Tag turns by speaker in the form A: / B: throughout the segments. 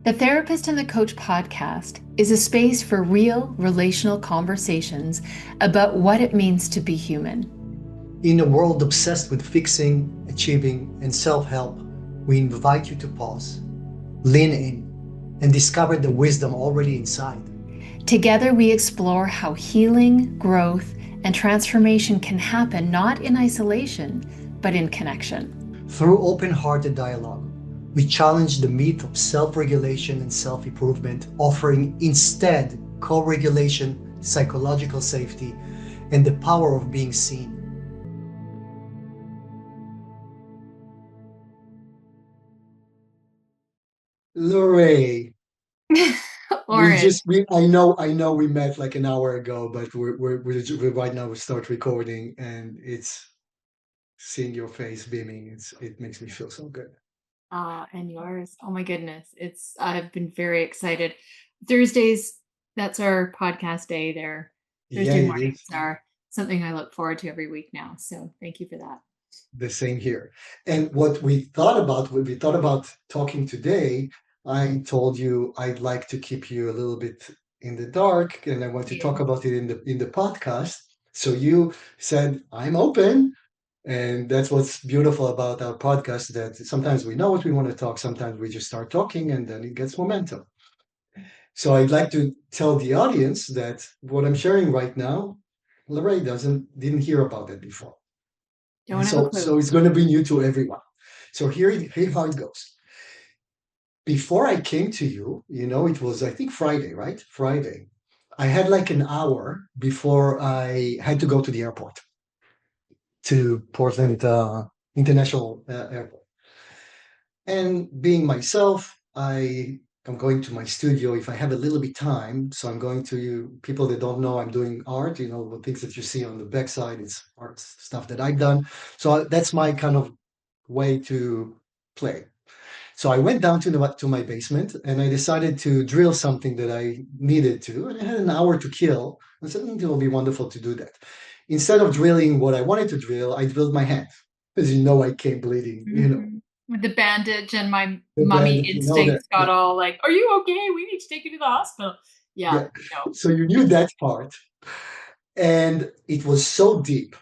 A: The Therapist and the Coach podcast is a space for real relational conversations about what it means to be human.
B: In a world obsessed with fixing, achieving, and self help, we invite you to pause, lean in, and discover the wisdom already inside.
A: Together, we explore how healing, growth, and transformation can happen not in isolation, but in connection.
B: Through open hearted dialogue, we challenge the myth of self regulation and self improvement, offering instead co regulation, psychological safety, and the power of being seen. Lerae,
A: Oren.
B: I know we met like an hour ago, but we're right now we start recording, and it's seeing your face beaming. It makes me feel so good.
A: And yours. Oh my goodness. I've been very excited. Thursdays, that's our podcast day there.
B: Yeah,
A: Thursday
B: it
A: mornings
B: is
A: are something I look forward to every week now. So thank you for that.
B: the same here. And what we thought about when we thought about talking today, I told you I'd like to keep you a little bit in the dark, and I want to talk
A: Yeah.
B: about it in the podcast. So you said I'm open. And that's what's beautiful about our podcast, that sometimes we know what we want to talk, sometimes we just start talking and then it gets momentum. So I'd like to tell the audience that what I'm sharing right now, Lerae didn't hear about it before.
A: Don't have a
B: So
A: clue.
B: it's going to be new to everyone. So here how it goes. Before I came to you, it was I think Friday, right? Friday. I had like an hour before I had to go to the airport, to Portland International Airport. And being myself, I am going to my studio if I have a little bit time. So I'm going to people that don't know I'm doing art, the things that you see on the backside, it's art stuff that I've done. So that's my kind of way to play. So I went down to my basement and I decided to drill something that I needed to. And I had an hour to kill. I said, it will be wonderful to do that. Instead of drilling what I wanted to drill, I drilled my hand. As you know, I came bleeding.
A: With the bandage, and my
B: The
A: mummy
B: bandage, that.
A: instincts got all like, "Are you okay? We need to take you to the hospital." Yeah,
B: Yeah.
A: no.
B: So you knew that part. And it was so deep.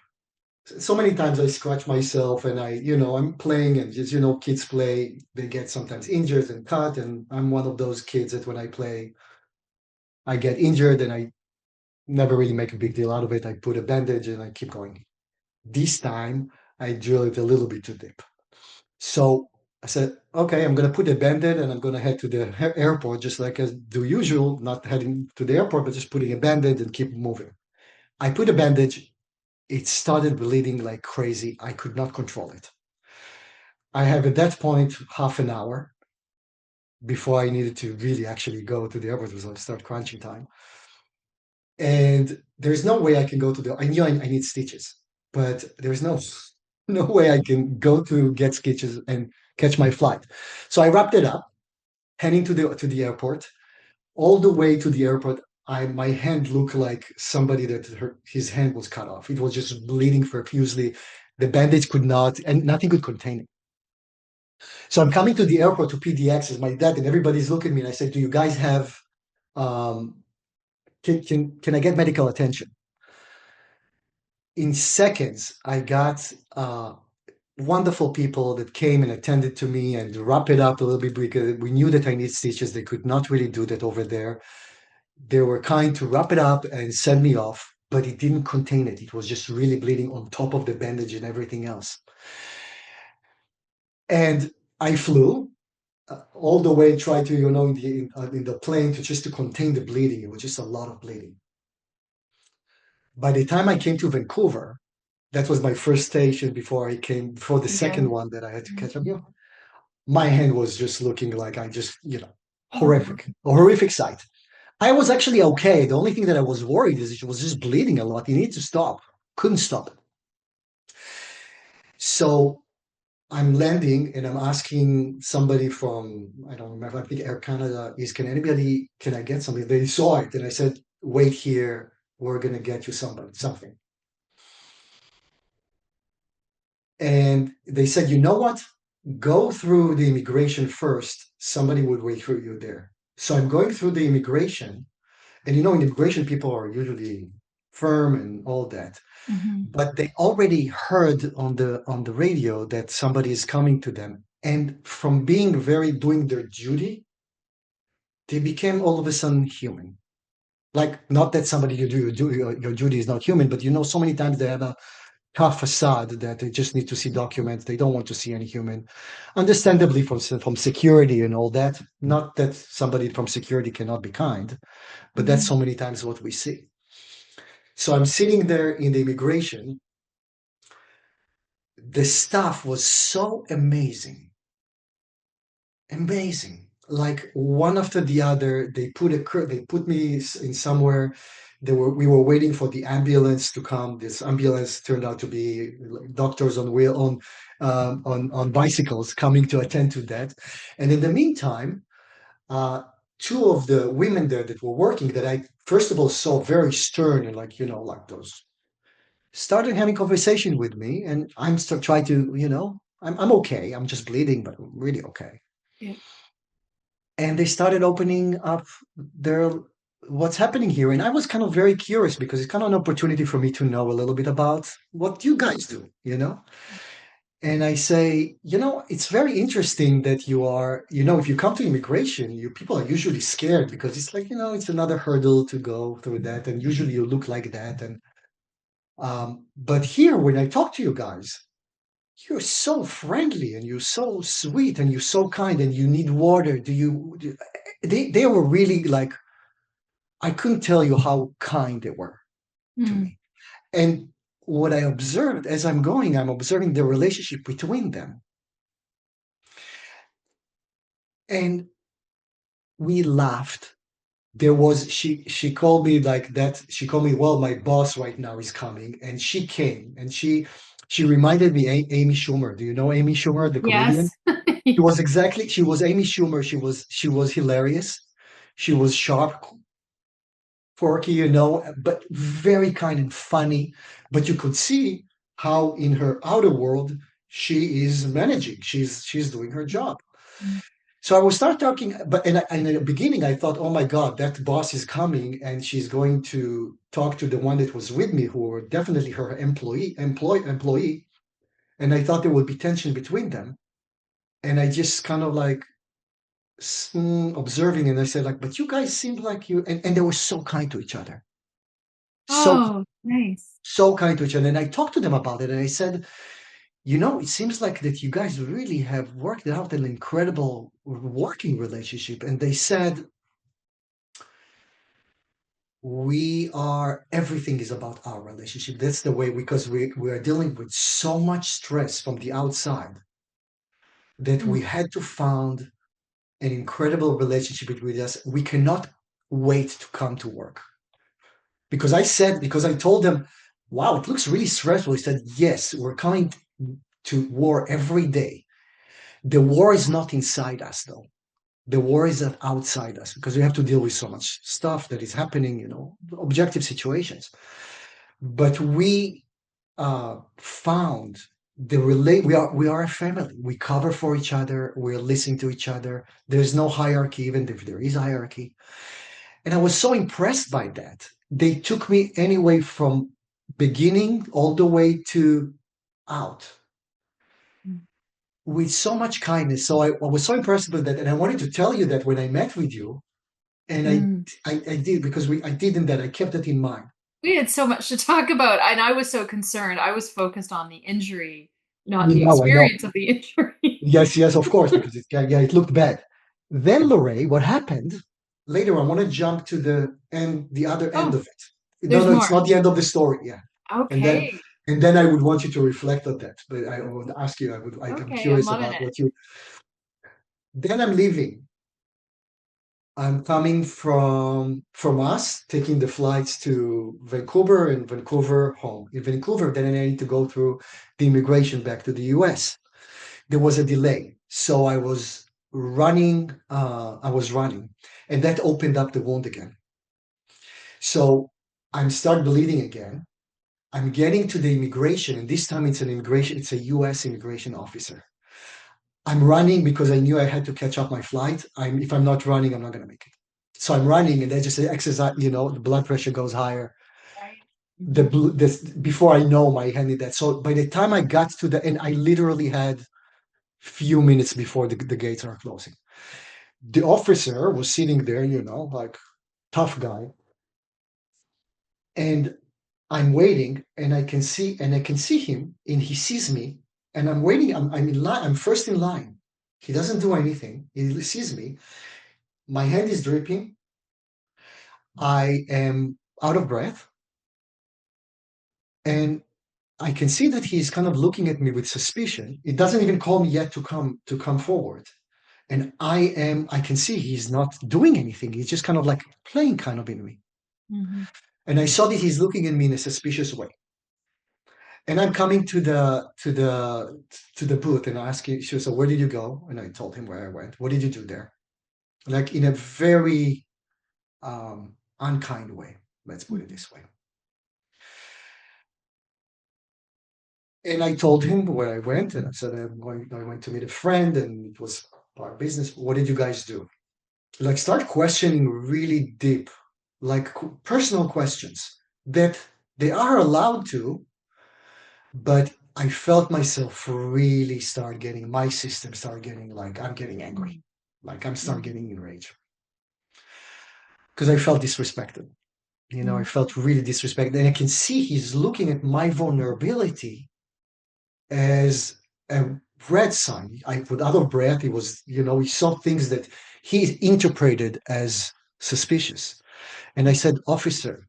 B: So many times I scratch myself and I'm playing and just, kids play, they get sometimes injured and cut. And I'm one of those kids that when I play, I get injured and I never really make a big deal out of it. I put a bandage and I keep going. This time I drill it a little bit too deep. So I said, okay, I'm going to put a band-aid and I'm going to head to the airport, just like I do usual, not heading to the airport, but just putting a band-aid and keep moving. I put a bandage. It started bleeding like crazy. I could not control it. I have at that point half an hour before I needed to really actually go to the airport because I start crunching time. And there's no way I can go to I knew I need stitches, but there's no way I can go to get stitches and catch my flight. So I wrapped it up, heading to the airport. All the way to the airport, my hand looked like somebody that his hand was cut off. It was just bleeding profusely. The bandage could not, and nothing could contain it. So I'm coming to the airport to PDX as my dad, and everybody's looking at me. And I said, "Do you guys have? Um, can I get medical attention?" In seconds, I got wonderful people that came and attended to me and wrap it up a little bit because we knew that I need stitches. They could not really do that over there. They were kind to wrap it up and send me off, but it didn't contain it. It was just really bleeding on top of the bandage and everything else. And I flew all the way, tried to, in the plane to just to contain the bleeding. It was just a lot of bleeding. By the time I came to Vancouver, that was my first station before the
A: Yeah.
B: second one that I had to catch up. My hand was just looking like
A: Oh.
B: a horrific sight. I was actually okay. The only thing that I was worried is it was just bleeding a lot. You need to stop. Couldn't stop it. So I'm landing and I'm asking somebody from, I don't remember, I think Air Canada can I get something? They saw it and I said, wait here. We're going to get you something. And they said, you know what? go through the immigration first. Somebody would wait for you there. So I'm going through the immigration, and in immigration, people are usually firm and all that.
A: Mhm.
B: But they already heard on the radio that somebody is coming to them. And from being very doing their duty, they became all of a sudden human. Like, not that somebody your duty is not human, but so many times they have a tough facade that they just need to see documents. They don't want to see any human. Understandably, from security and all that. Not that somebody from security cannot be kind, but that's
A: Mhm.
B: so many times what we see. So I'm sitting there in the immigration. The staff was so amazing, amazing. Like one after the other, they put me in somewhere. We were waiting for the ambulance to come. This ambulance turned out to be like doctors on bicycles coming to attend to that. And in the meantime, uh, two of the women there that were working, that I first of all saw very stern and like like those, started having conversation with me, and I'm still trying to, I'm okay. I'm just bleeding, but I'm really okay.
A: Yeah.
B: And they started opening up their what's happening here. And I was kind of very curious because it's kind of an opportunity for me to know a little bit about what you guys do. And I say, it's very interesting that you are, if you come to immigration, you people are usually scared because it's like, it's another hurdle to go through that. And usually you look like that. And but here, when I talk to you guys, you're so friendly and you're so sweet and you're so kind and you need water. They were really like, I couldn't tell you how kind they were to
A: Mm.
B: me. And what I observed as I'm going, I'm observing the relationship between them. And we laughed. She called me like that. She called me, well, my boss right now is coming. And she came and she reminded me Amy Schumer. Do you know Amy Schumer, the comedian?
A: Yes.
B: She was Amy Schumer. She was hilarious. She was sharp, quirky, but very kind and funny. But you could see how in her outer world she is managing. She's doing her job.
A: Mm.
B: So I will start talking, and in the beginning I thought, oh my God, that boss is coming and she's going to talk to the one that was with me, who were definitely her employee. And I thought there would be tension between them. And I just kind of like observing, and I said like, but you guys seem like and they were so kind to each other, so
A: Oh, nice.
B: so kind to each other. And I talked to them about it, and I said, it seems like that you guys really have worked out an incredible working relationship. And they said, everything is about our relationship. That's the way, because we are dealing with so much stress from the outside that
A: Mm.
B: we had to found an incredible relationship between us. We cannot wait to come to work. Because I told them, wow, it looks really stressful. He said, yes, we're coming to war every day. The war is not inside us, though. The war is outside us, because we have to deal with so much stuff that is happening, objective situations. But we found we are a family. We cover for each other. We're listening to each other. There's no hierarchy, even if there is hierarchy. And I was so impressed by that. They took me anyway from beginning all the way to out
A: Mm.
B: with so much kindness. So I was so impressed with that. And I wanted to tell you that when I met with you, and
A: Mm.
B: I did, because I didn't, that I kept it in mind.
A: We had so much to talk about, and I was so concerned. I was focused on the injury, not the
B: I know.
A: experience of the injury.
B: Yes, yes, of course, because it looked bad. Then, Lerae, what happened later? I want to jump to the other end
A: Oh,
B: of it. No,
A: there's
B: no, it's
A: more.
B: not the end of the story. Yeah, and then
A: Okay.
B: and then I would want you to reflect on that. But I would ask you. I'm
A: Okay, I'm
B: curious
A: loving
B: about
A: it.
B: what you. Then I'm leaving. I'm coming from us, taking the flights to Vancouver and Vancouver home. In Vancouver, then I need to go through the immigration back to the US. There was a delay. So I was running, and that opened up the wound again. So I'm start bleeding again. I'm getting to the immigration, and this time it's a US immigration officer. I'm running because I knew I had to catch up my flight. If I'm not running, I'm not going to make it. So I'm running, and then just exercise, the blood pressure goes higher. Before I know, my hand is that. So by the time I got to the end, I literally had few minutes before the gates are closing. The officer was sitting there, like tough guy, and I'm waiting, and I can see him, and he sees me, and I'm waiting. I'm in line. I'm first in line. He doesn't do anything. He sees me. My hand is dripping. I am out of breath, and I can see that he's kind of looking at me with suspicion. It doesn't even call me yet to come forward. And I can see he's not doing anything. He's just kind of like playing kind of in me.
A: Mm-hmm.
B: And I saw that he's looking at me in a suspicious way. And I'm coming to the booth, and I ask him, so where did you go? And I told him where I went. What did you do there? Like in a very unkind way. Let's put it this way. And I told him where I went, and I said I went to meet a friend, and it was our business. What did you guys do? Like start questioning really deep, like personal questions that they are allowed to, but I felt myself really my system start getting like I'm getting angry, like I'm start getting enraged because I felt disrespected. I felt really disrespected, and I can see he's looking at my vulnerability as a red sign. With out of breath, he saw things that he interpreted as suspicious. And I said, officer,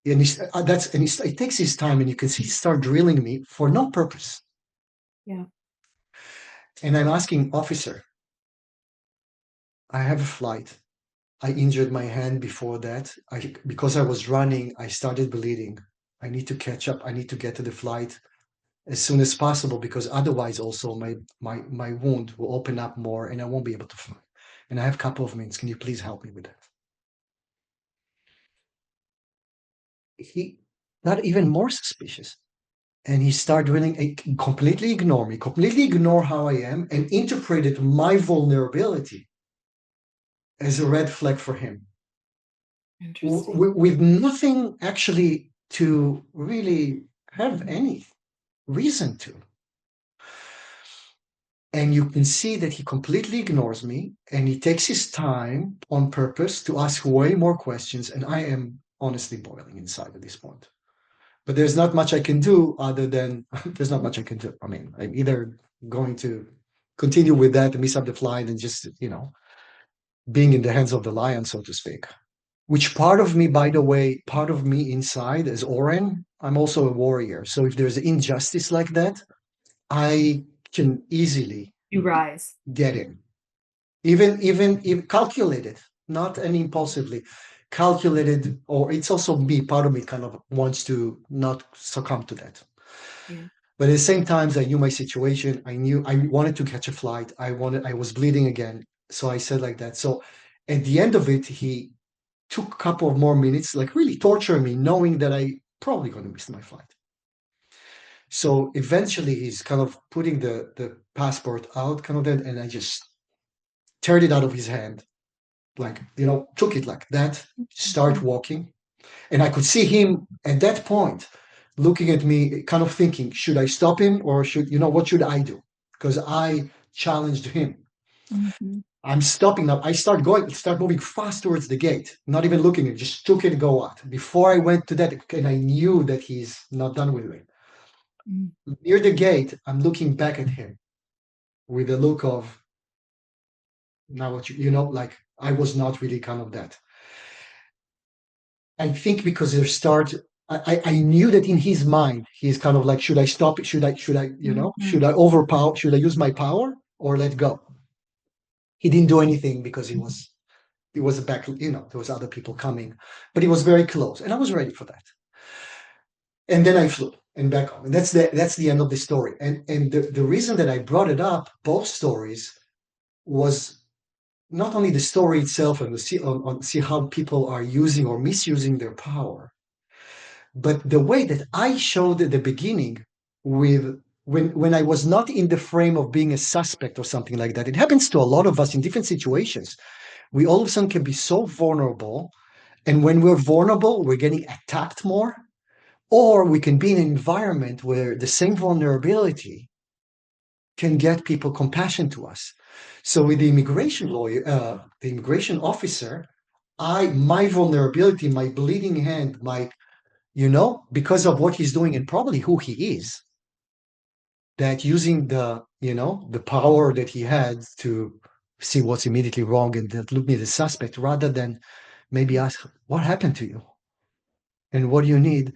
B: and he takes his time, and you can see he start drilling me for no purpose.
A: Yeah.
B: And I'm asking, officer, I have a flight. I injured my hand before that. Because I was running, I started bleeding. I need to catch up. I need to get to the flight as soon as possible, because otherwise also my wound will open up more and I won't be able to fly. And I have a couple of minutes. Can you please help me with that? He got even more suspicious, and he started really completely ignore me, completely ignore how I am, and interpreted my vulnerability as a red flag for him.
A: Interesting.
B: With nothing actually to really have any reason to. And you can see that he completely ignores me, and he takes his time on purpose to ask way more questions. And I am honestly boiling inside at this point. But there's not much I can do other than there's not much I can do. I mean, I'm either going to continue with that and miss up the flight and just, being in the hands of the lion, so to speak. Which part of me, by the way, part of me inside as Oren, I'm also a warrior. So if there's injustice like that, I can easily
A: You rise.
B: get in. Even calculated, not any impulsively, calculated, or it's also me, part of me kind of wants to not succumb to that.
A: Yeah.
B: But at the same time, I knew my situation. I knew I wanted to catch a flight. I was bleeding again. So I said like that. So at the end of it, he took a couple of more minutes, like really torturing me, knowing that I probably going to miss my flight. So eventually he's kind of putting the passport out, kind of that, and I just teared it out of his hand, like, took it like that, start walking. And I could see him at that point looking at me, kind of thinking, should I stop him, or what should I do? Because I challenged him.
A: Mm-hmm.
B: I'm stopping now. I start moving fast towards the gate, not even looking, just took it and go out. Before I went to that, and I knew that he's not done with me.
A: Mm-hmm.
B: Near the gate, I'm looking back at him with a look of, now what like I was not really kind of that. I think because I knew that in his mind, he's kind of like, should I stop it? Should I, should I overpower? Should I use my power or let go? He didn't do anything because he was back, there was other people coming, but he was very close, and I was ready for that. And then I flew and back home, and that's the end of the story. And the reason that I brought it up, both stories, was not only the story itself and see how people are using or misusing their power, but the way that I showed at the beginning with when I was not in the frame of being a suspect or something like that. It happens to a lot of us in different situations. We all of a sudden can be so vulnerable, and when we're vulnerable, we're getting attacked more, or we can be in an environment where the same vulnerability can get people compassion to us. So with the immigration lawyer, the immigration officer, my vulnerability, my bleeding hand, because of what he's doing and probably who he is, that using the power that he had to see what's immediately wrong and that look me the suspect rather than maybe ask what happened to you and what do you need.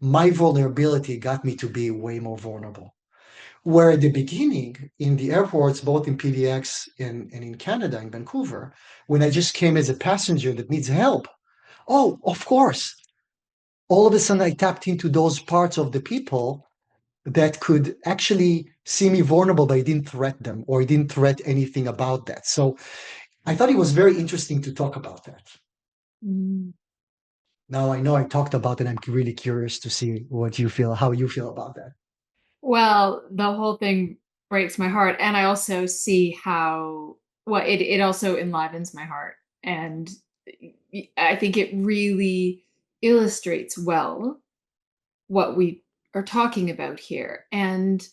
B: My vulnerability got me to be way more vulnerable. Where at the beginning, in the airports, both in PDX and in Canada, in Vancouver, when I just came as a passenger that needs help, oh, of course, all of a sudden I tapped into those parts of the people that could actually see me vulnerable, but I didn't threat them or I didn't threat anything about that. So I thought it was very interesting to talk about that.
C: Mm.
B: Now I know I talked about it. I'm really curious to see how you feel about that.
C: Well, the whole thing breaks my heart, and I also see how it also enlivens my heart, and I think it really illustrates well what we are talking about here. And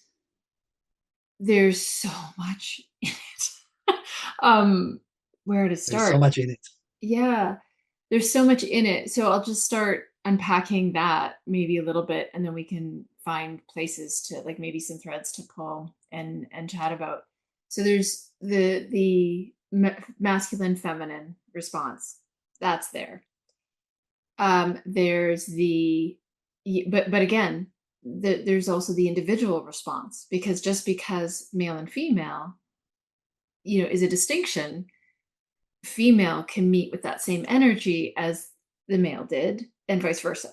C: there's so much in it. Where to
B: There's so
C: start?
B: much in it.
C: Yeah, there's so much in it. So I'll just start unpacking that maybe a little bit, and then we can find places to, like, maybe some threads to pull and chat about. So there's the masculine feminine response. That's there. There's but again, there's also the individual response, because just because male and female, is a distinction, female can meet with that same energy as the male did, and vice versa.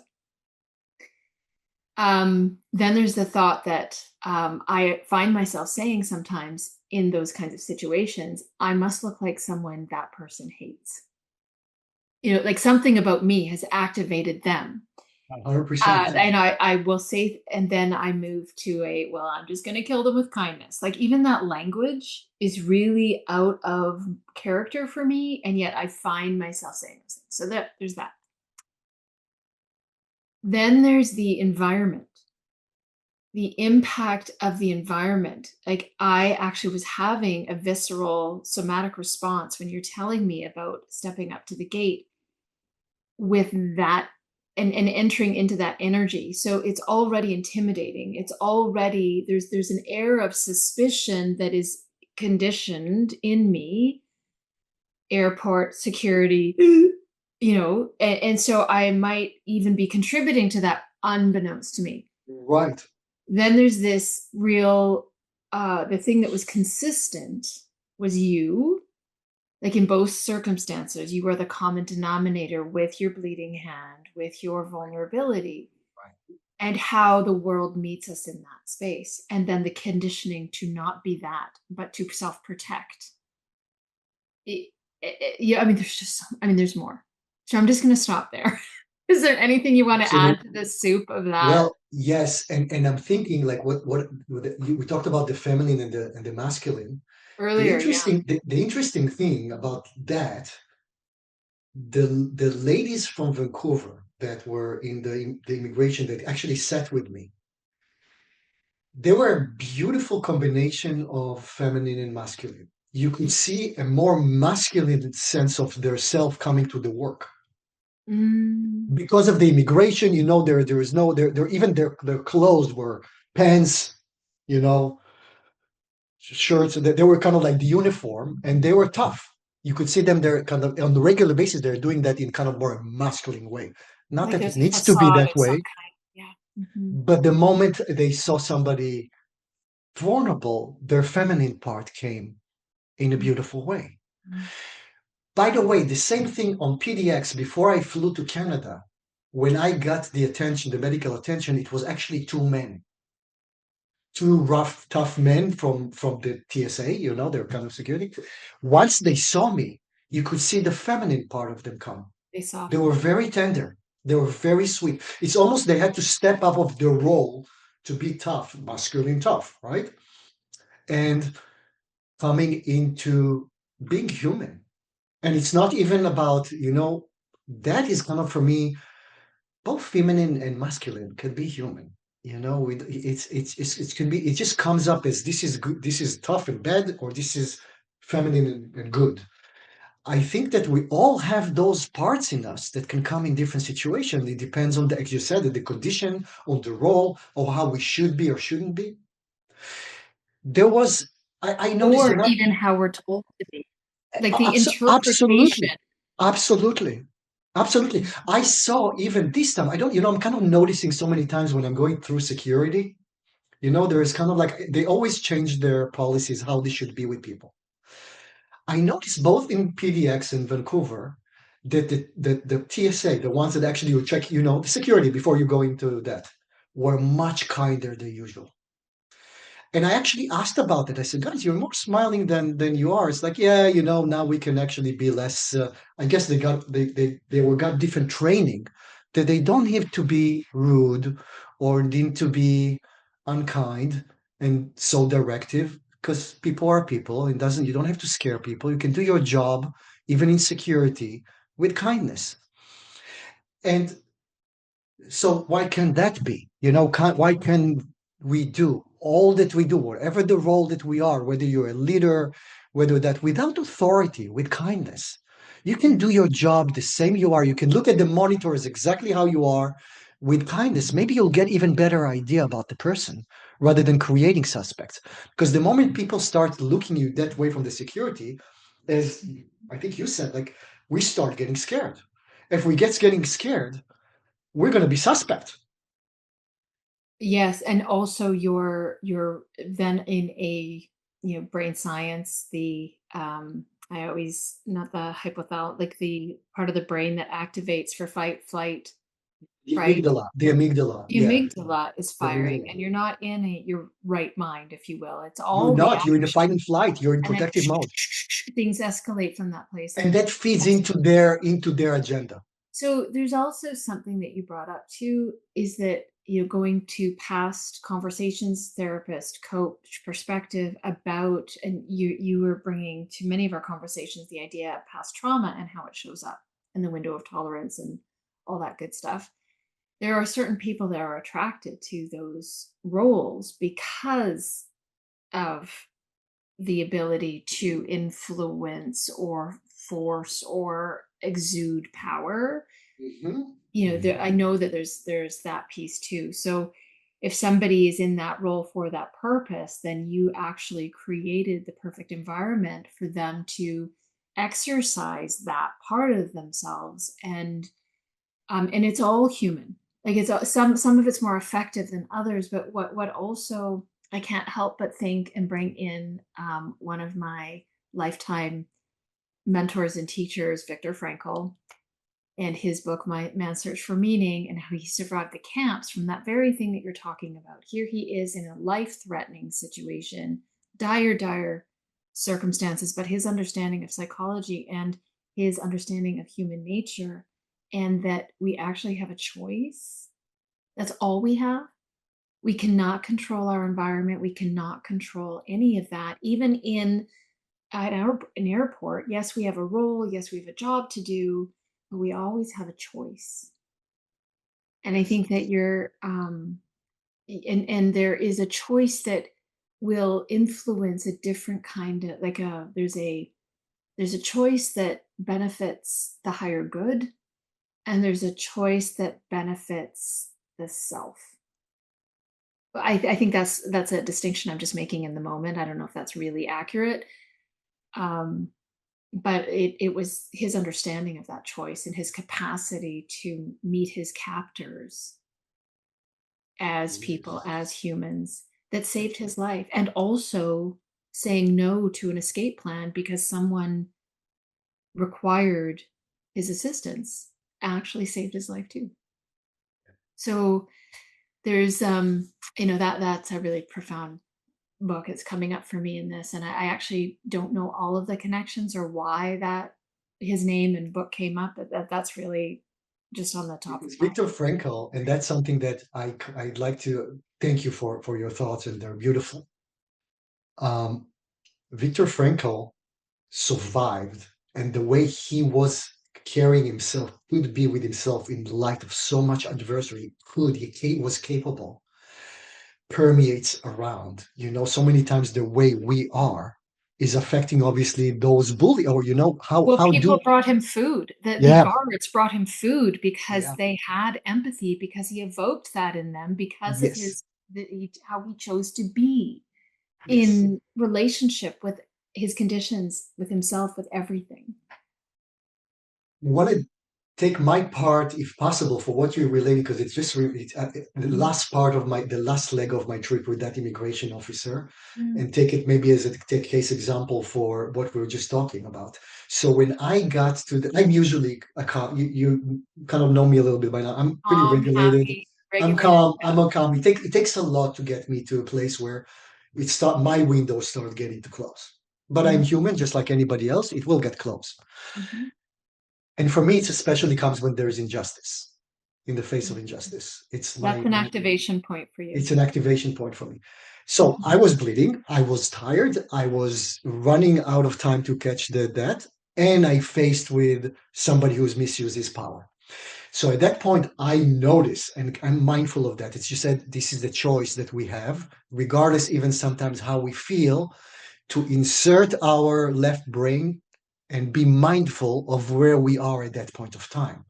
C: Then there's the thought that I find myself saying sometimes in those kinds of situations, I must look like someone that person hates. Like something about me has activated them.
B: 100%.
C: And I will say, and then I move to well, I'm just going to kill them with kindness. Like, even that language is really out of character for me, and yet I find myself saying those things. So there's that. Then there's the environment, the impact of the environment. Like, I actually was having a visceral somatic response when you're telling me about stepping up to the gate with that and entering into that energy. So it's already intimidating. It's already, there's an air of suspicion that is conditioned in me. Airport security, and so I might even be contributing to that unbeknownst to me.
B: Right.
C: Then there's this real, the thing that was consistent was you. Like, in both circumstances, you are the common denominator with your bleeding hand, with your vulnerability,
B: Right.
C: and how the world meets us in that space. And then the conditioning to not be that, but to self-protect. Yeah, I mean, there's more. So I'm just going to stop there. Is there anything you want to add to the soup of that?
B: Well, yes, and I'm thinking like we talked about the feminine and the masculine.
C: Earlier,
B: The interesting thing about that, the ladies from Vancouver that were in the immigration that actually sat with me, they were a beautiful combination of feminine and masculine. You could see a more masculine sense of their self coming to the work. Because of the immigration, there is no even their clothes were pants, shirts. They were kind of like the uniform, and they were tough. You could see them there kind of on the regular basis. They're doing that in kind of more masculine way. Not
C: like
B: that
C: there's
B: it
C: a
B: needs to be
C: facade
B: that
C: of some
B: way,
C: kind. Yeah. Mm-hmm.
B: but the moment they saw somebody vulnerable, their feminine part came in a beautiful way.
C: Mm-hmm.
B: By the way, the same thing on PDX before I flew to Canada. When I got the medical attention, it was actually two men, two rough, tough men from the TSA. They're kind of security. Once they saw me, you could see the feminine part of them come. They were very tender. They were very sweet. It's almost they had to step up of their role to be tough, masculine tough, right? And coming into being human. And it's not even about, that is kind of for me, both feminine and masculine can be human. It can be, it just comes up as this is good, this is tough and bad, or this is feminine and good. I think that we all have those parts in us that can come in different situations. It depends on like you said, the condition, on the role, or how we should be or shouldn't be. There was, I noticed
C: Or
B: that
C: even how we're told to be. Like the
B: absolutely,
C: interpretation.
B: absolutely, absolutely. I saw even this time. I don't, I'm kind of noticing so many times when I'm going through security. There is kind of like they always change their policies how they should be with people. I noticed both in PDX in Vancouver that the TSA, the ones that actually will check, the security before you go into that, were much kinder than usual. And I actually asked about it. I said, guys, you're more smiling than you are. It's like, yeah, now we can actually be less. I guess they got different training that they don't have to be rude or need to be unkind and so directive because people are people and you don't have to scare people. You can do your job even in security with kindness. And so why can that be? Why can we do all that we do, whatever the role that we are, whether you're a leader, whether that without authority, with kindness, you can do your job the same you are. You can look at the monitors exactly how you are with kindness. Maybe you'll get even better idea about the person rather than creating suspects. Because the moment people start looking you that way from the security, as I think you said, like we start getting scared. If we getting scared, we're going to be suspect.
C: Yes, and also you're then in a brain science, the I always not the hypothalamus, like the part of the brain that activates for fight, flight,
B: The
C: right?
B: amygdala, the amygdala,
C: The
B: yeah,
C: amygdala is
B: the
C: firing,
B: amygdala.
C: and you're not in your right mind, if you will. It's
B: You're
C: all
B: not. You're in a
C: reaction,
B: fight and flight. You're in
C: and then
B: protective mode,
C: things escalate from that place.
B: and that feeds into their agenda.
C: So there's also something that you brought up too, is that going to past conversations, therapist, coach perspective about, and you were bringing to many of our conversations the idea of past trauma and how it shows up in the window of tolerance and all that good stuff. There are certain people that are attracted to those roles because of the ability to influence or force or exude power. I know that there's that piece too. So if somebody is in that role for that purpose, then you actually created the perfect environment for them to exercise that part of themselves. And it's all human. Like it's some of it's more effective than others, but what also I can't help but think and bring in one of my lifetime mentors and teachers, Viktor Frankl, and his book, My Man's Search for Meaning, and how he survived the camps from that very thing that you're talking about. Here he is in a life-threatening situation, dire circumstances, but his understanding of psychology and his understanding of human nature, and that we actually have a choice. That's all we have. We cannot control our environment. We cannot control any of that. Even in an airport, yes, we have a role. Yes, we have a job to do, but we always have a choice. And I think that and there is a choice that will influence a different kind of there's a choice that benefits the higher good, and there's a choice that benefits the self. I think that's a distinction I'm just making in the moment. I don't know if that's really accurate. But it was his understanding of that choice and his capacity to meet his captors as people, as humans, that saved his life. And also saying no to an escape plan because someone required his assistance actually saved his life too. So there's that's a really profound book. It's coming up for me in this, and I actually don't know all of the connections or why that his name and book came up, but that's really just on the top of
B: It's
C: my
B: Viktor Frankl, and that's something that I'd like to thank you for your thoughts, and they're beautiful. Viktor Frankl survived, and the way he was carrying himself, could be with himself in light of so much adversity, he was capable, permeates around. So many times the way we are is affecting obviously those bully, or
C: Well,
B: how
C: people
B: do
C: brought him food. The
B: yeah,
C: guards brought him food because
B: yeah,
C: they had empathy, because he evoked that in them, because of
B: yes,
C: how he chose to be
B: yes.
C: in relationship with his conditions, with himself, with everything.
B: Want to take my part, if possible, for what you're relating, because it's just the last part of the last leg of my trip with that immigration officer, and take it maybe as a case example for what we were just talking about. So when I got to I'm usually a calm. You kind of know me a little bit by now. I'm pretty
C: Calm,
B: regulated.
C: happy,
B: I'm
C: regulated.
B: calm. I'm a calm. It takes a lot to get me to a place where my windows start getting to close. But I'm human, just like anybody else. It will get close.
C: Mhm.
B: And for me, it especially comes when there's injustice, in the face of injustice.
C: That's an activation point for you.
B: It's an activation point for me. So
C: Mhm.
B: I was bleeding, I was tired, I was running out of time to catch that, and I faced with somebody who's misused his power. So at that point, I notice, and I'm mindful of that. It's you said this is the choice that we have, regardless even sometimes how we feel, to insert our left brain and be mindful of where we are at that point of time.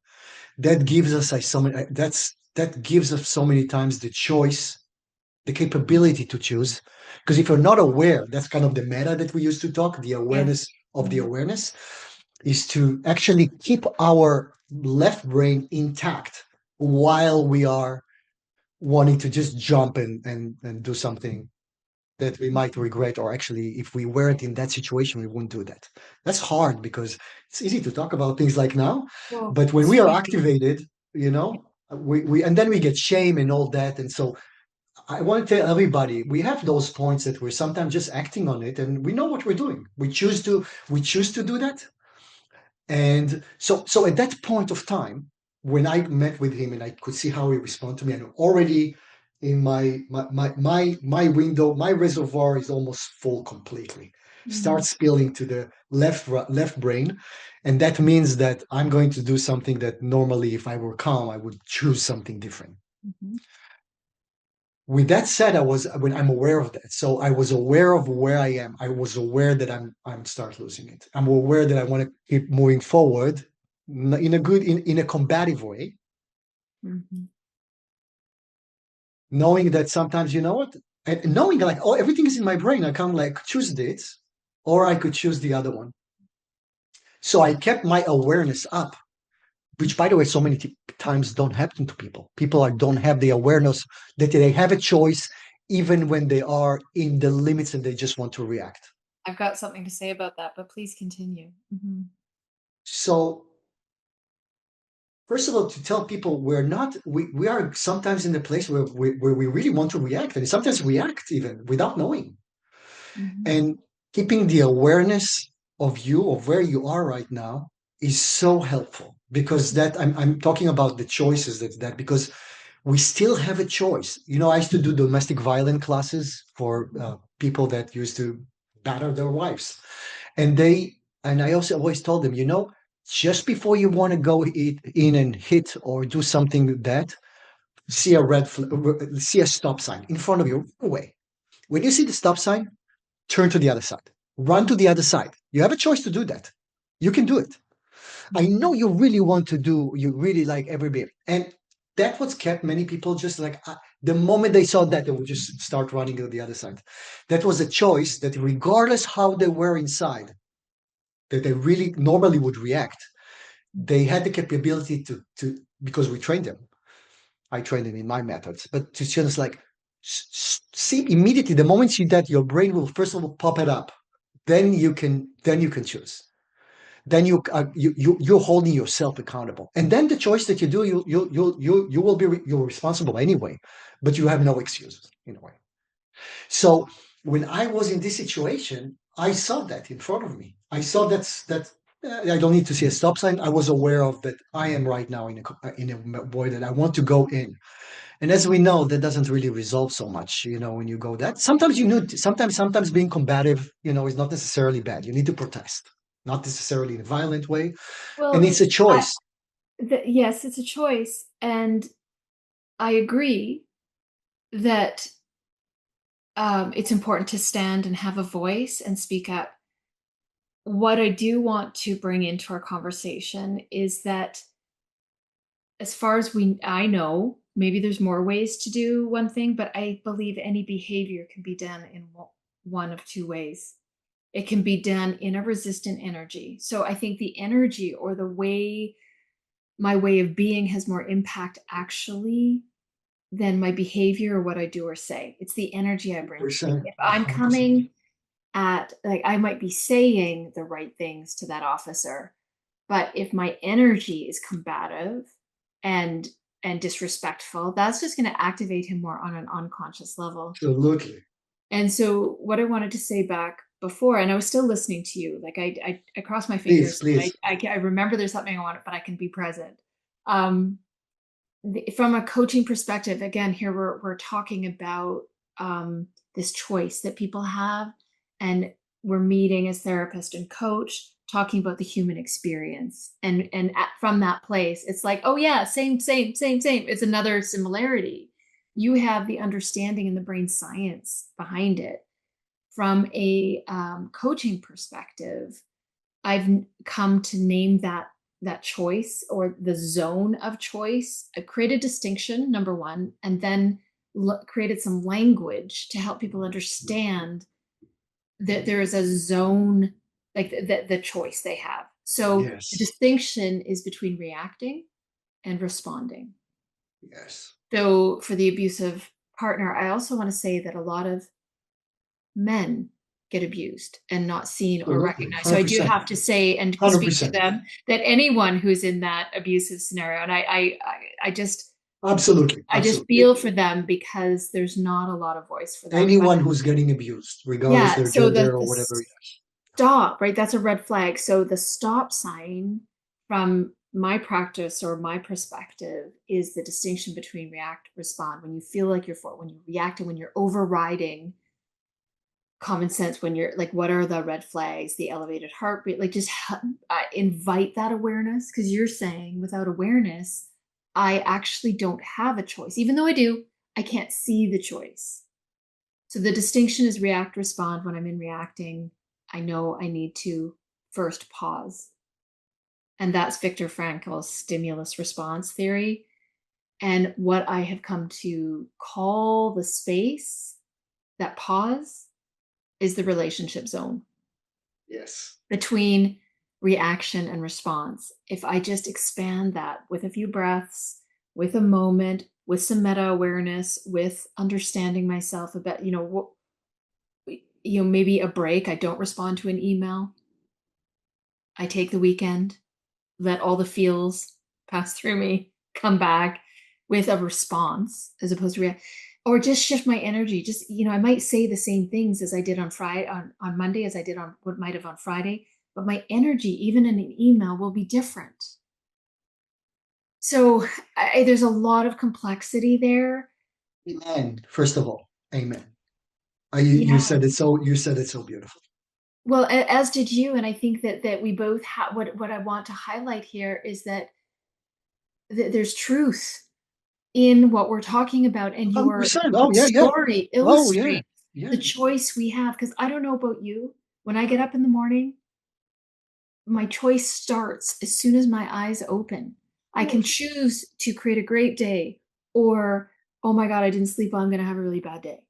B: That gives us that gives us so many times the choice, the capability to choose. Because if you're not aware, that's kind of the meta that we used to talk, the awareness
C: Yes.
B: of the awareness, is to actually keep our left brain intact while we are wanting to just jump and do something that we might regret, or actually if we weren't in that situation we wouldn't do that. That's hard because it's easy to talk about things like now,
C: Well,
B: but when we are
C: so
B: activated, we and then we get shame and all that. And so I want to tell everybody, we have those points that we're sometimes just acting on it, and we know what we're doing. We choose to do that. And so at that point of time, when I met with him and I could see how he responded to me, and already in my window, my reservoir is almost full completely. Starts spilling to the left brain, and that means that I'm going to do something that normally, if I were calm, I would choose something different. With that said, when I'm aware of that. So I was aware of where I am. I was aware that I'm start losing it. I'm aware that I want to keep moving forward in a combative way, knowing that sometimes, you know what, and knowing like, oh, everything is in my brain. I can like choose this, or I could choose the other one. So I kept my awareness up, which, by the way, so many times don't happen to people. Don't have the awareness that they have a choice, even when they are in the limits and they just want to react.
C: I've got something to say about that, but please continue.
B: So, first of all, to tell people we are sometimes in the place where we really want to react, and sometimes react even without knowing. And keeping the awareness of where you are right now is so helpful, because that I'm talking about the choices that because we still have a choice. I used to do domestic violence classes for people that used to batter their wives, and I also always told them, just before you want to go in and hit or do something that, see see a stop sign in front of you, run away. When you see the stop sign, turn to the other side, run to the other side. You have a choice to do that. You can do it. I know you really want to do, you really like every bit. And that's what's kept many people just like, the moment they saw that, they would just start running to the other side. That was a choice that, regardless how they were inside, that they really normally would react, they had the capability to because we trained them. I trained them in my methods, but to just like see immediately the moment you that, your brain will first of all pop it up. Then you can choose. Then you're holding yourself accountable, and then the choice that you do, you will be you're responsible anyway, but you have no excuses in a way. So when I was in this situation, I saw that in front of me. I saw that I don't need to see a stop sign. I was aware of that. I am right now in a void that I want to go in, And as we know, that doesn't really resolve so much, when you go that. Sometimes sometimes being combative, is not necessarily bad. You need to protest, not necessarily in a violent way. And
C: Well,
B: it's a choice.
C: yes, it's a choice. And I agree that it's important to stand and have a voice and speak up. What I do want to bring into our conversation is that, as far as I know, maybe there's more ways to do one thing, but I believe any behavior can be done in one of two ways. It can be done in a resistant energy. So I think the energy or my way of being has more impact actually than my behavior or what I do or say. It's the energy I bring.
B: Percent,
C: If I'm
B: 100%.
C: coming at, like, I might be saying the right things to that officer, but if my energy is combative and disrespectful, that's just going to activate him more on an unconscious level.
B: Absolutely.
C: And so what I wanted to say back before, and I was still listening to you, like I crossed my fingers.
B: Please.
C: I remember there's something I want, but I can be present. From a coaching perspective, again, here we're talking about this choice that people have, and we're meeting as therapist and coach, talking about the human experience, and from that place, it's like, oh yeah, same. It's another similarity. You have the understanding and the brain science behind it. From a coaching perspective, I've come to name that choice or the zone of choice. I created distinction, number one, and then created some language to help people understand that there is a zone, like the choice they have. So
B: Yes.
C: the distinction is between reacting and responding.
B: Yes.
C: So for the abusive partner, I also want to say that a lot of men get abused and not seen or recognized. 100%. So I do have to say and 100%. Speak to them that anyone who's in that abusive scenario, and I just
B: absolutely
C: I just feel for them, because there's not a lot of voice for them.
B: Anyone who's getting abused, regardless their gender or whatever.
C: Stop, right? That's a red flag. So the stop sign from my practice or my perspective is the distinction between react, respond. When you feel like when you're reacting, when you're overriding common sense, when you're like, what are the red flags, the elevated heartbeat, like just invite that awareness. Because you're saying without awareness, I actually don't have a choice. Even though I do, I can't see the choice. So the distinction is react, respond. When I'm in reacting, I know I need to first pause. And that's Viktor Frankl's stimulus response theory. And what I have come to call the space, that pause, is the relationship zone.
B: Yes.
C: Between reaction and response. If I just expand that with a few breaths, with a moment, with some meta awareness, with understanding myself a bit, maybe a break. I don't respond to an email. I take the weekend, let all the feels pass through me, come back with a response as opposed to react. Or just shift my energy. Just, I might say the same things as I did on Friday, on Monday, as I did on what might have on Friday, but my energy, even in an email, will be different. So there's a lot of complexity there.
B: Amen. First of all, amen. You said it so beautiful.
C: Well, as did you, and I think that we both have. What I want to highlight here is that there's truth in what we're talking about, and your story illustrates the choice we have. Because I don't know about you, when I get up in the morning, my choice starts as soon as my eyes open. I can choose to create a great day, or, oh my God, I didn't sleep well, I'm going to have a really bad day.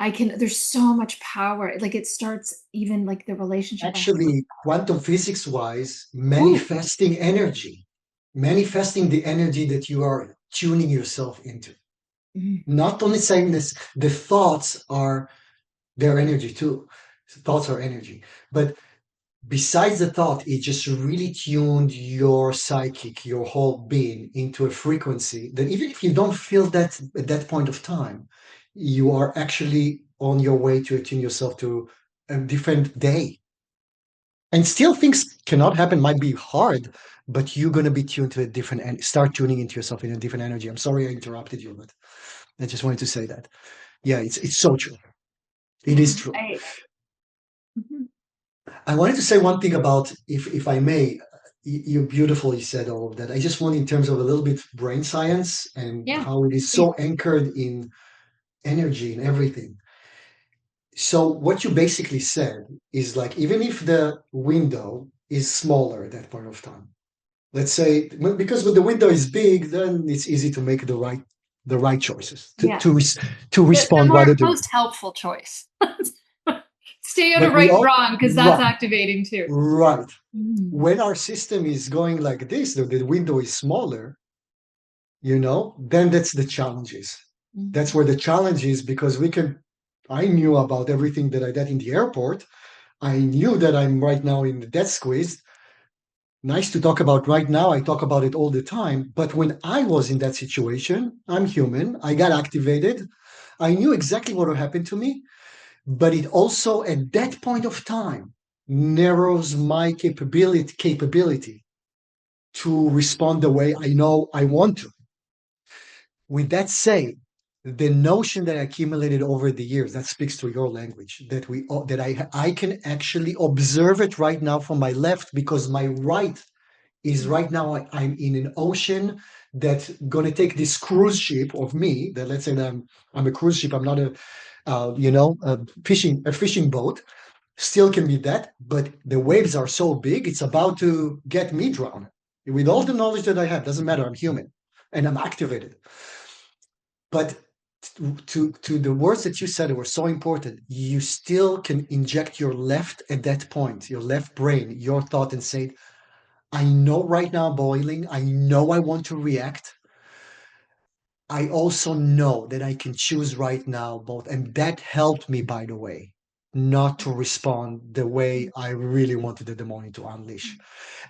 C: There's so much power. Like, it starts even like the relationship.
B: Actually, quantum physics wise, manifesting energy, manifesting the energy that you are tuning yourself into. Mm-hmm. Not only saying this, the thoughts are their energy too. Thoughts are energy. But besides the thought, it just really tuned your psychic, your whole being into a frequency that even if you don't feel that at that point of time, you are actually on your way to attune yourself to a different day. And still things cannot happen, might be hard, but you're going to be tuned to a different and start tuning into yourself in a different energy. I'm sorry I interrupted you, but I just wanted to say that. Yeah, it's so true. It is true.
C: Mhm.
B: I wanted to say one thing about, if I may, you beautifully said all of that. I just want, in terms of a little bit brain science and
C: Yeah,
B: how it is
C: please.
B: so anchored in energy and everything. So what you basically said is, like, even if the window is smaller at that point of time, let's say, because when the window is big, then it's easy to make the right choices
C: Yeah.
B: to
C: The
B: respond rather than.
C: most helpful choice. Stay out
B: But
C: of
B: we
C: right
B: all,
C: wrong, because that's
B: right,
C: activating too.
B: right.
C: Mm.
B: When our system is going like this, the window is smaller, then that's the challenges. That's where the challenge is, because I knew about everything that I did in the airport. I knew that I'm right now in the death squeeze. Nice to talk about right now. I talk about it all the time. But when I was in that situation, I'm human. I got activated. I knew exactly what would happen to me. But it also, at that point of time, narrows my capability to respond the way I know I want to. With that said, the notion that I accumulated over the years, that speaks to your language, that I can actually observe it right now from my left, because my right is right now, I'm in an ocean that's going to take this cruise ship of me. That, let's say that I'm a cruise ship. I'm not a fishing boat. Still can be that, but the waves are so big, it's about to get me drowned. With all the knowledge that I have, doesn't matter. I'm human, and I'm activated. But to the words that you said were so important. You still can inject your left at that point, your left brain, your thought, and say, I know right now I'm boiling. I know I want to react. I also know that I can choose right now both. And that helped me, by the way, not to respond the way I really wanted the demonic to unleash.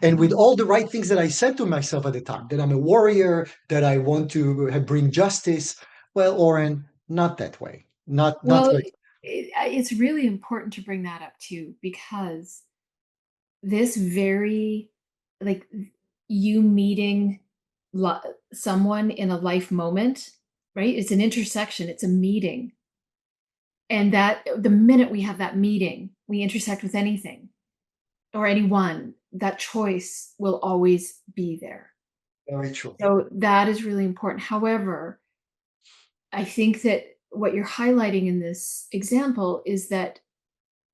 B: And with all the right things that I said to myself at the time, that I'm a warrior, that I want to bring justice. Well, Oren, not that way. Not
C: Well,
B: like.
C: it's really important to bring that up too, because this very, like, you meeting someone in a life moment, right? It's an intersection, it's a meeting. And that the minute we have that meeting, we intersect with anything or anyone, that choice will always be there.
B: Very true.
C: So that is really important. However, I think that what you're highlighting in this example is that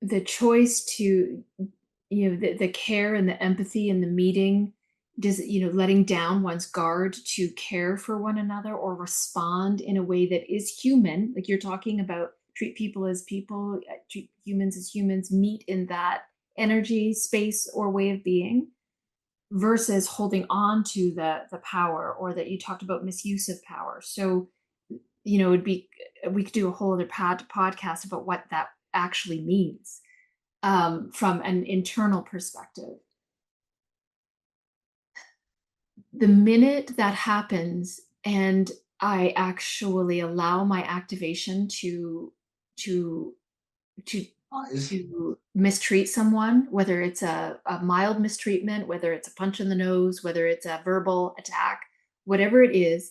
C: the choice to, the care and the empathy and the meeting, letting down one's guard to care for one another or respond in a way that is human, like you're talking about, treat people as people, treat humans as humans, meet in that energy, space, or way of being, versus holding on to the power, or that you talked about misuse of power. So, it'd be, we could do a whole other podcast about what that actually means, from an internal perspective. The minute that happens and I actually allow my activation to mistreat someone, whether it's a mild mistreatment, whether it's a punch in the nose, whether it's a verbal attack, whatever it is,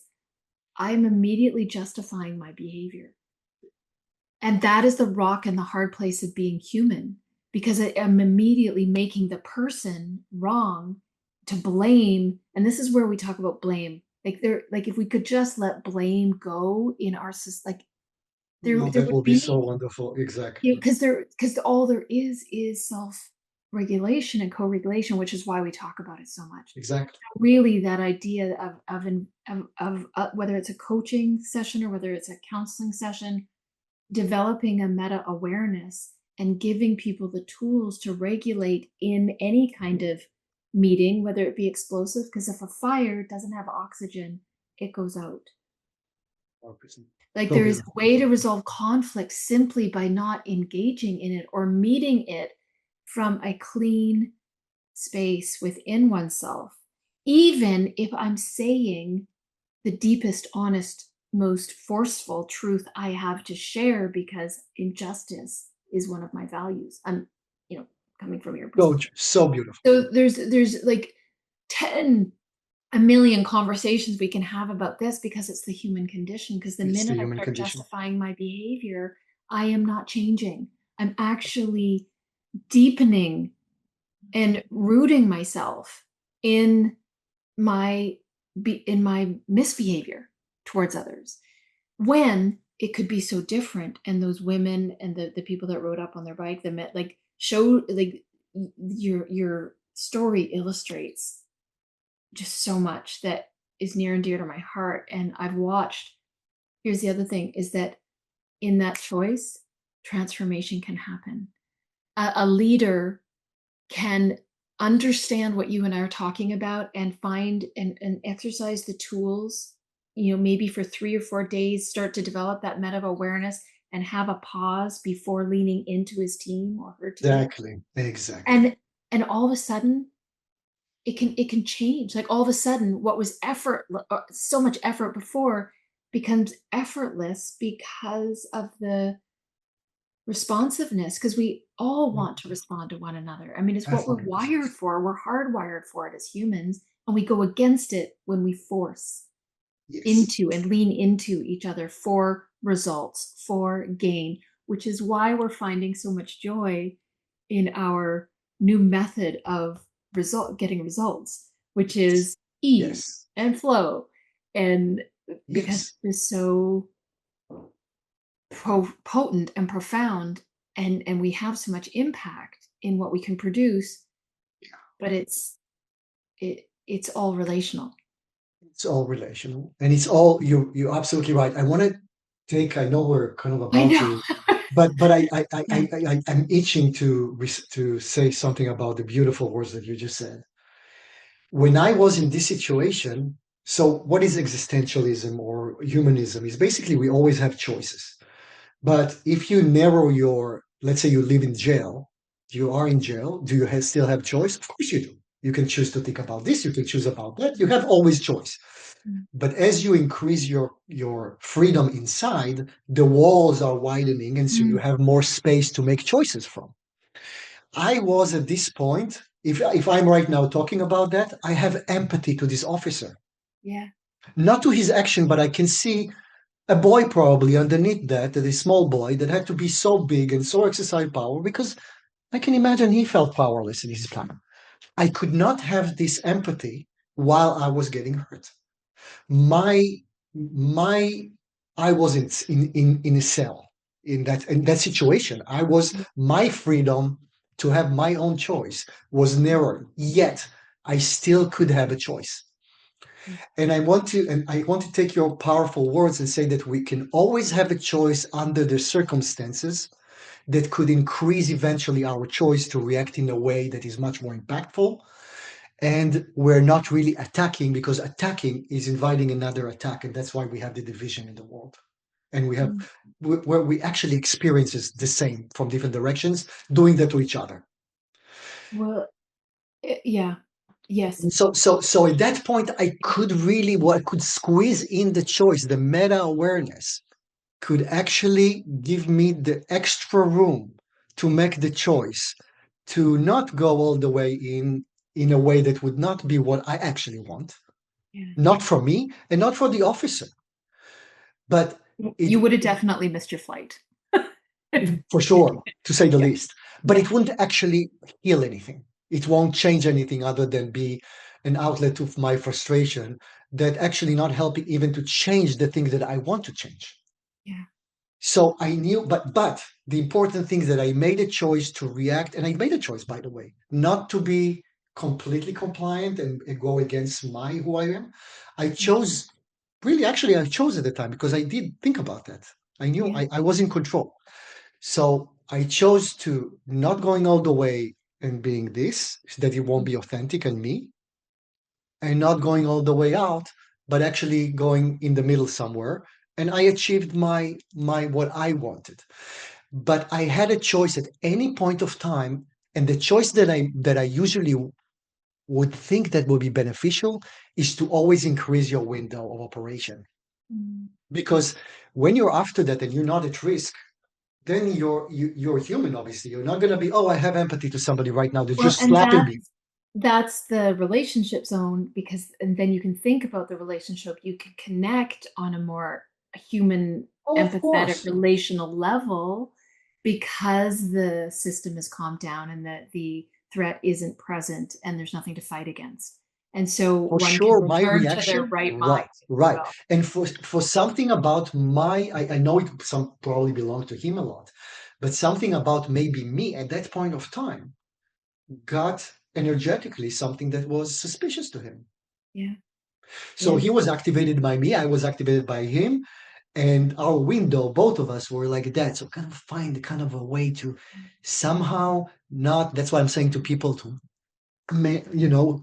C: I'm immediately justifying my behavior. And that is the rock and the hard place of being human, because I am immediately making the person wrong to blame. And this is where we talk about blame. Like if we could just let blame go in our society, there
B: That
C: would
B: will be
C: be,
B: so wonderful. Exactly.
C: because all there is self-regulation and co-regulation, which is why we talk about it so much.
B: Exactly.
C: Really, that idea of whether it's a coaching session or whether it's a counseling session, developing a meta awareness and giving people the tools to regulate in any kind of meeting, whether it be explosive, because if a fire doesn't have oxygen, it goes out.
B: 100%.
C: Like,
B: So
C: there is a
B: beautiful.
C: way to resolve conflict simply by not engaging in it or meeting it from a clean space within oneself, even if I'm saying the deepest, honest, most forceful truth I have to share, because injustice is one of my values. I'm, coming from your perspective.
B: So beautiful.
C: So there's like 10 a million conversations we can have about this, because it's the human condition. Because the
B: It's the
C: minute I
B: human
C: start
B: condition.
C: justifying my behavior, I am not changing. I'm actually deepening and rooting myself in my misbehavior towards others, when it could be so different. And those women and the people that rode up on their bike, that met, like, show, like, your story illustrates just so much that is near and dear to my heart. And I've watched, here's the other thing, is that in that choice, transformation can happen. A leader can understand what you and I are talking about, and find and exercise the tools, maybe for 3 or 4 days, start to develop that meta awareness, and have a pause before leaning into his team or her team.
B: Exactly.
C: And all of a sudden, it can change. Like, all of a sudden, what was so much effort before, becomes effortless because of the responsiveness, because we all want to respond to one another. I mean, it's what we're
B: 100%.
C: wired for. We're hardwired for it as humans, and we go against it when we force
B: Yes.
C: into and lean into each other for results, for gain, which is why we're finding so much joy in our new method of getting results, which is ease
B: Yes.
C: and flow. And because
B: Yes.
C: it's so potent and profound, and we have so much impact in what we can produce, but it's all relational.
B: It's all relational, and it's all you're absolutely right. I want to take. I know we're kind of
C: I
B: about
C: know.
B: to, but
C: Yeah.
B: I'm itching to say something about the beautiful words that you just said. When I was in this situation, so what is existentialism or humanism? Is basically we always have choices. But if you narrow let's say you live in jail, you are in jail, do you still have choice? Of course you do. You can choose to think about this, you can choose about that. You have always choice.
C: Mm.
B: But as you increase your freedom inside, the walls are widening, and so you have more space to make choices from. I was at this point, if I'm right now talking about that, I have empathy to this officer.
C: Yeah.
B: Not to his action, but I can see a boy probably underneath that a small boy that had to be so big and so exercise power, because I can imagine he felt powerless in his time. I could not have this empathy while I was getting hurt. My I was in a cell in that situation. My freedom to have my own choice was narrowed, yet I still could have a choice. And I want to take your powerful words and say that we can always have a choice under the circumstances that could increase eventually our choice to react in a way that is much more impactful. And we're not really attacking, because attacking is inviting another attack. And that's why we have the division in the world. And we have where we actually experiences the same from different directions, doing that to each other.
C: Well, yeah. Yes.
B: And so at that point, I could squeeze in the choice, the meta awareness could actually give me the extra room to make the choice to not go all the way in a way that would not be what I actually want,
C: Yeah.
B: not for me and not for the officer. But
C: You would have definitely missed your flight.
B: for sure, to say the
C: Yeah.
B: least. But
C: Yeah.
B: it wouldn't actually heal anything. It won't change anything other than be an outlet of my frustration that actually not helping even to change the things that I want to change.
C: Yeah.
B: So I knew, but the important thing is that I made a choice to react, and I made a choice, by the way, not to be completely compliant and go against who I am. I chose, really, actually, I chose at the time because I did think about that. I knew
C: Yeah.
B: I was in control. So I chose to not going all the way and being this, so that it won't be authentic and me, and not going all the way out, but actually going in the middle somewhere. And I achieved my what I wanted. But I had a choice at any point of time, and the choice that I usually would think that would be beneficial is to always increase your window of operation.
C: Mm.
B: Because when you're after that and you're not at risk, then you're human. Obviously, you're not going to be. Oh, I have empathy to somebody right now. They're
C: Well,
B: just
C: and
B: slapping me.
C: that's the relationship zone, because and then you can think about the relationship, you can connect on a more human,
B: Oh, of
C: empathetic,
B: course.
C: relational level, because the system is calmed down and that the threat isn't present and there's nothing to fight against. And so
B: For
C: one can
B: sure, my
C: return to their
B: reaction,
C: right mind,
B: right,
C: if you
B: right.
C: will.
B: And for something about I know it some probably belonged to him a lot, but something about maybe me at that point of time got energetically something that was suspicious to him.
C: Yeah.
B: So
C: Yeah.
B: he was activated by me, I was activated by him, and our window, both of us were like that. So kind of find kind of a way to somehow not, that's why I'm saying to people to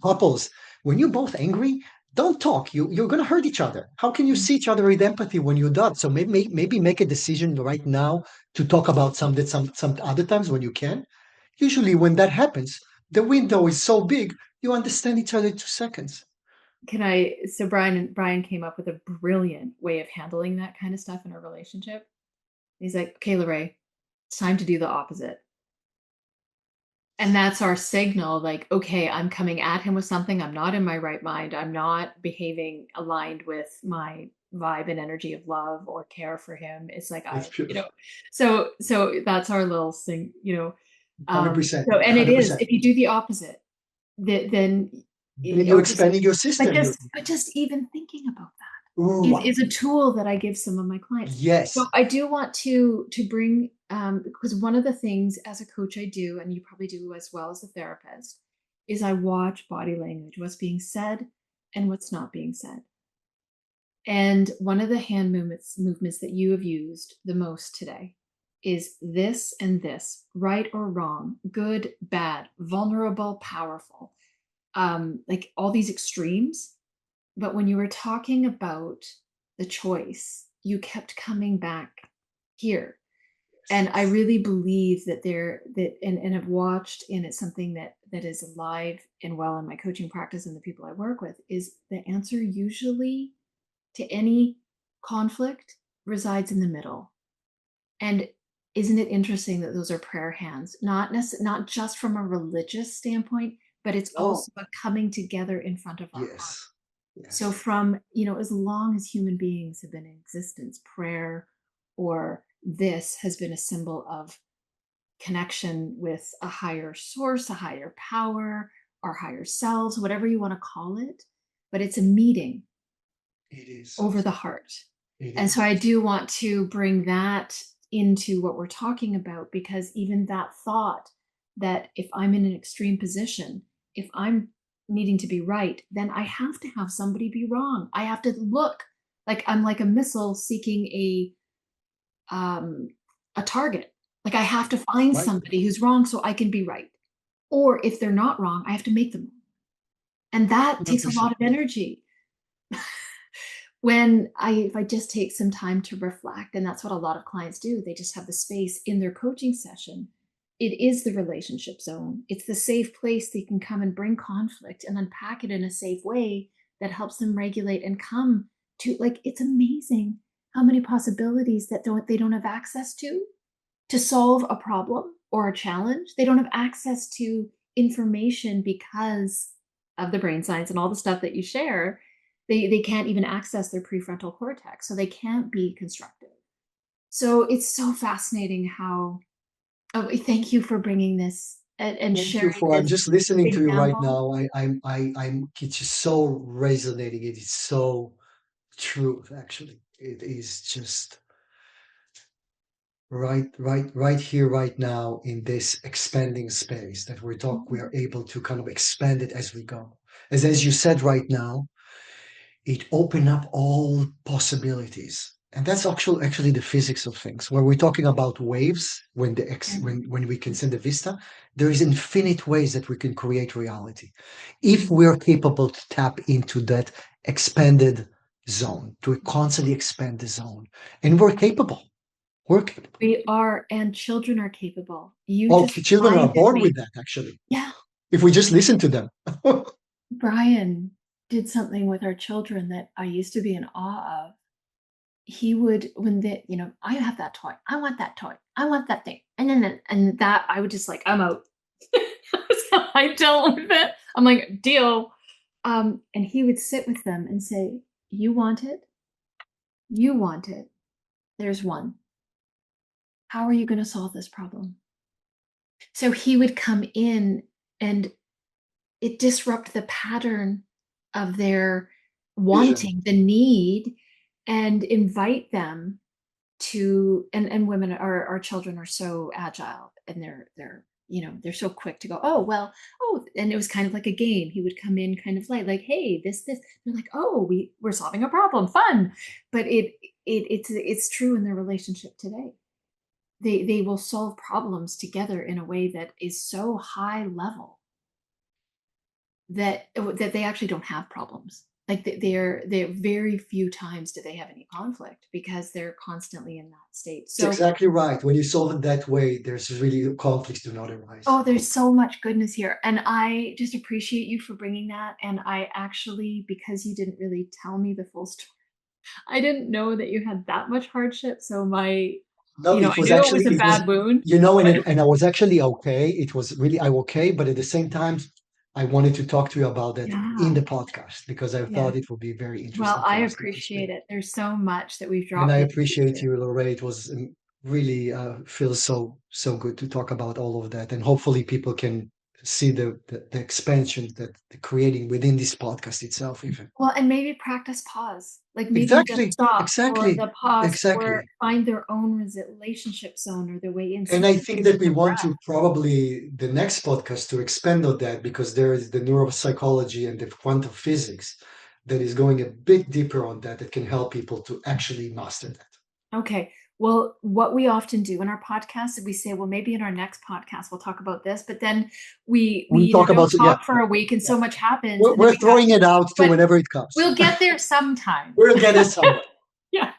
B: couples, when you're both angry, don't talk. You're gonna hurt each other. How can you see each other with empathy when you're not? So maybe make a decision right now to talk about some other times when you can. Usually when that happens, the window is so big, you understand each other in 2 seconds.
C: So Brian came up with a brilliant way of handling that kind of stuff in a relationship. He's like, okay, Lerae, it's time to do the opposite. And that's our signal, like, okay, I'm coming at him with something. I'm not in my right mind. I'm not behaving aligned with my vibe and energy of love or care for him. It's like
B: It's beautiful.
C: so that's our little thing,
B: 100%.
C: so, and it is,
B: 100%.
C: if you do the opposite, then
B: Then you're expanding your
C: but
B: system.
C: just even thinking about that
B: Right.
C: is a tool that I give some of my clients. So
B: Yes.
C: I do want to bring, because one of the things as a coach I do, and you probably do as well as a therapist, is I watch body language, what's being said and what's not being said. And one of the hand movements that you have used the most today is this and this, right or wrong, good, bad, vulnerable, powerful, like all these extremes. But when you were talking about the choice, you kept coming back here. And I really believe that and have watched, and it's something that is alive and well in my coaching practice and the people I work with, is the answer usually to any conflict resides in the middle. And isn't it interesting that those are prayer hands, not just from a religious standpoint, but it's
B: No.
C: also a coming together in front of our heart.
B: Yes.
C: So
B: Yes.
C: from, as long as human beings have been in existence, prayer or this has been a symbol of connection with a higher source, a higher power, our higher selves, whatever you want to call it. But it's a meeting
B: It is.
C: over the heart.
B: It
C: And so
B: is.
C: I do want to bring that into what we're talking about, because even that thought that if I'm in an extreme position, if I'm needing to be right, then I have to have somebody be wrong. I have to look like I'm like a missile seeking a target. Like I have to find
B: Right.
C: somebody who's wrong so I can be right. Or if they're not wrong, I have to make them wrong. And that takes a
B: 100%.
C: lot of energy. If I just take some time to reflect, and that's what a lot of clients do, they just have the space in their coaching session. It is the relationship zone. It's the safe place they can come and bring conflict and unpack it in a safe way that helps them regulate and come to, like, it's amazing how many possibilities that they don't have access to solve a problem or a challenge. They don't have access to information because of the brain science and all the stuff that you share. They can't even access their prefrontal cortex, so they can't be constructive. So it's so fascinating how. Oh, thank you for bringing this and
B: Thank you
C: sharing
B: for. I'm
C: this
B: just listening to you right
C: example.
B: now. I'm. It's just so resonating. It is so true. Actually, it is just right here, right now, in this expanding space that we are able to kind of expand it as we go. As you said right now, it opened up all possibilities. And that's actually the physics of things. When we're talking about waves, when we can send a vista, there is infinite ways that we can create reality. If we're capable to tap into that expanded zone, to constantly expand the zone. And we're capable. We're capable.
C: We are, and children are capable. You
B: All
C: just
B: children are
C: reminded
B: born
C: me.
B: with that, actually,
C: Yeah,
B: if we just listen to them.
C: Brian did something with our children that I used to be in awe of. He would, when I have that toy, I want that toy, I want that thing, and then that I would just like, I'm out. That's how I dealt with it. I'm like, deal. And he would sit with them and say, you want it? You want it. There's one. How are you going to solve this problem? So he would come in and it disrupt the pattern of their wanting, the need, and invite them to, and women, our children are so agile, and they're so quick to go, and it was kind of like a game. He would come in kind of like, hey, this, they're like, oh, we're solving a problem, fun. But it's true in their relationship today. They will solve problems together in a way that is so high level that they actually don't have problems. Like they're very few times do they have any conflict because they're constantly in that state. So
B: That's exactly right. When you solve it that way, there's really conflicts do not arise.
C: oh, there's so much goodness here, and I just appreciate you for bringing that. And I actually, because you didn't really tell me the full story, I didn't know that you had that much hardship. So
B: No,
C: I
B: it was
C: knew it
B: actually
C: was a bad wound.
B: and I was actually okay. It was really okay, but at the same time, I wanted to talk to you about that in
C: Yeah.
B: the podcast because I
C: Yeah.
B: thought it would be very interesting.
C: Well, I
B: for us to
C: appreciate
B: speak.
C: it. There's so much that we've dropped
B: And I
C: into
B: appreciate
C: here.
B: you, Lerae. It was really feels so good to talk about all of that, and hopefully people can see the expansion that the creating within this podcast itself, even.
C: Well, and maybe practice pause. Like maybe just
B: Exactly,
C: stop for
B: exactly,
C: the pause or
B: exactly.
C: find their own relationship zone or their way in.
B: And I think that we
C: Simple
B: want
C: breath.
B: to probably the next podcast to expand on that because there is the neuropsychology and the quantum physics that is going a bit deeper on that can help people to actually master that.
C: Okay. Well, what we often do in our podcast is we say, well, maybe in our next podcast we'll talk about this, but then we either
B: talk
C: don't
B: about
C: talk for a week and so much happens. And then
B: we're
C: we
B: throwing it out to
C: but
B: whenever it comes.
C: We'll get there sometime.
B: We'll get it somewhere.
C: Yeah.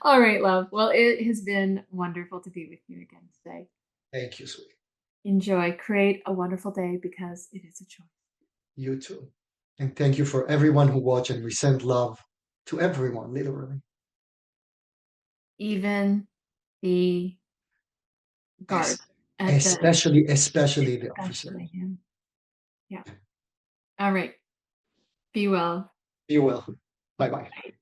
C: All right, love. Well, it has been wonderful to be with you again today.
B: Thank you, sweetie.
C: Enjoy. Create a wonderful day because it is a choice.
B: You too. And thank you for everyone who watched, and we send love to everyone, literally.
C: Even the guard.
B: Especially the officer.
C: Especially him. Yeah. All right. Be well.
B: Be well. Bye-bye.
C: Bye.